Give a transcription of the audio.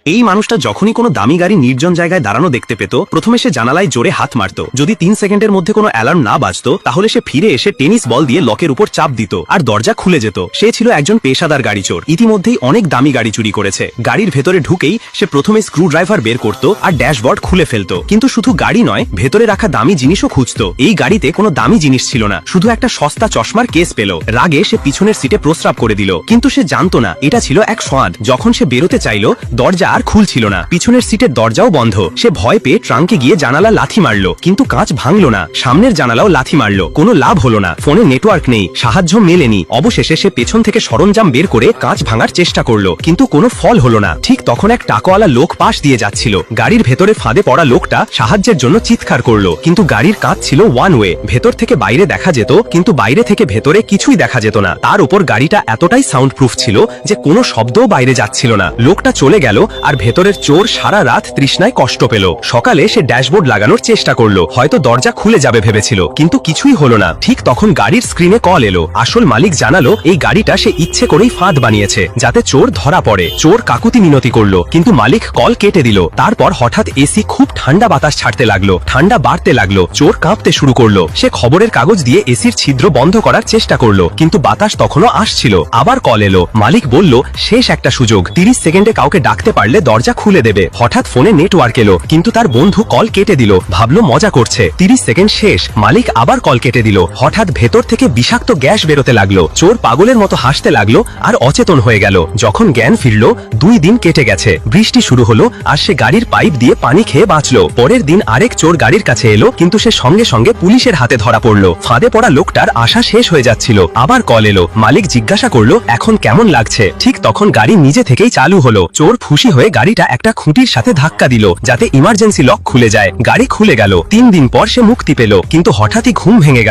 এই মানুষটা যখনই কোনো দামি গাড়ি নির্জন জায়গায় দাঁড়ানো দেখতে পেত প্রথমে সে জানালায় জোরে হাত মারত। যদি 3 সেকেন্ডের মধ্যে কোনো অ্যালার্ম না বাজতো তাহলে সে ফিরে এসে টেনিস বল দিয়ে লকের উপর চাপ দিত আর দরজা খুলে যেত। সে ছিল একজন পেশাদার গাড়ি চোর, ইতিমধ্যেই অনেক দামি গাড়ি চুরি করেছে। গাড়ির ভেতরে ঢুকেই সে প্রথমে স্ক্রু ড্রাইভার বের করত আর ড্যাশবোর্ড খুলে ফেলত। কিন্তু শুধু গাড়ি নয়, ভেতরে রাখা দামি জিনিসও খুঁজত। এই গাড়িতে কোনো দামি জিনিস ছিল না, শুধু একটা সস্তা চশমার কেস পেল। রাগে সে পিছনের সিটে প্রস্রাব করে দিল, কিন্তু সে জানতো না এটা ছিল এক ফাঁদ। যখন সে বেরোতে চাইল দরজা আর খুলছিল না, পিছনের সিটের দরজাও বন্ধ। সে ভয় পেয়ে ট্রাঙ্কে গিয়ে জানালা লাথি মারলো, কিন্তু কাঁচ ভাঙলো না। সামনের জানালাও লাথি মারলো, কোনো লাভ হলো না। ফোনে নেটওয়ার্ক নেই, সাহায্য মেলেনি। অবশেষে সে পেছন থেকে সরঞ্জাম বের করে কাঁচ ভাঙার চেষ্টা করলো, কিন্তু কোনো ফল হলো না। ঠিক তখন এক টাকাওয়ালা লোক পাশ দিয়ে যাচ্ছিল। গাড়ির ভেতরে ফাঁদে পড়া লোকটা সাহায্যের জন্য চিৎকার করলো, কিন্তু গাড়ির কাঁচ ছিল ওয়ান ওয়ে। ভেতর থেকে বাইরে দেখা যেত, কিন্তু বাইরে থেকে ভেতরে কিছুই দেখা যেত না। তার উপর গাড়িটা এতটাই সাউন্ড প্রুফ ছিল যে কোনো শব্দও বাইরে যাচ্ছিল না। লোকটা চলে গেল আর ভেতরের চোর সারা রাত তৃষ্ণায় কষ্ট পেল। সকালে সে ড্যাশবোর্ড লাগানোর চেষ্টা করলো, হয়তো দরজা খুলে যাবে ভেবেছিল, কিন্তু কিছুই হলো না। ঠিক তখন গাড়ির স্ক্রিনে কল এলো। আসল মালিক জানালো এই গাড়িটা সে ইচ্ছে করেই ফাঁদ বানিয়েছে যাতে চোর ধরা পড়ে। চোর কাকুতি মিনতি করলো, কিন্তু মালিক কল কেটে দিল। তারপর হঠাৎ এসি খুব ঠান্ডা বাতাস ছাড়তে লাগলো, ঠান্ডা বাড়তে লাগলো। চোর কাঁপতে শুরু করলো। সে খবরের কাগজ দিয়ে এসির ছিদ্র বন্ধ করার চেষ্টা করলো, কিন্তু বাতাস তখনও আসছিল। আবার কল এলো। মালিক বলল শেষ একটা সুযোগ, 30 সেকেন্ডে কাউকে ডাকতে পারলে দরজা খুলে দেবে। হঠাৎ ফোনে নেটওয়ার্ক এলো, কিন্তু তার বন্ধু কল কেটে দিল, ভাবলো মজা করছে। 30 সেকেন্ড শেষ, মালিক আবার কল কেটে দিল। হঠাৎ ভেতর থেকে বিষাক্ত গ্যাস বেরোতে লাগলো। চোর পাগলের মতো হাসতে লাগলো আর অচেতন হয়ে গেল। যখন জ্ঞান ফিরল 2 দিন কেটে গেছে। বৃষ্টি শুরু হলো আর সে গাড়ির পাইপ দিয়ে পানি খেয়ে বাঁচলো। পরের দিন আরেক চোর গাড়ির কাছে এলো, কিন্তু সে সঙ্গে সঙ্গে পুলিশের হাতে ধরা পড়লো। ফাঁদে পড়া লোকটার আশা শেষ হয়ে যাচ্ছিল। আবার কল এলো। মালিক জিজ্ঞাসা করলো এখন কেমন লাগছে। ঠিক তখন গাড়ি নিজে থেকেই চালু হলো। চোর খুশি হয়ে গাড়িটা একটা খুঁটির সাথে ধাক্কা দিল যাতে ইমার্জেন্সি লক খুলে যায়। গাড়ি খুলে গেল। 3 দিন পর সে মুক্তি পেল, কিন্তু হঠাৎই ঘুম ভেঙে গেল।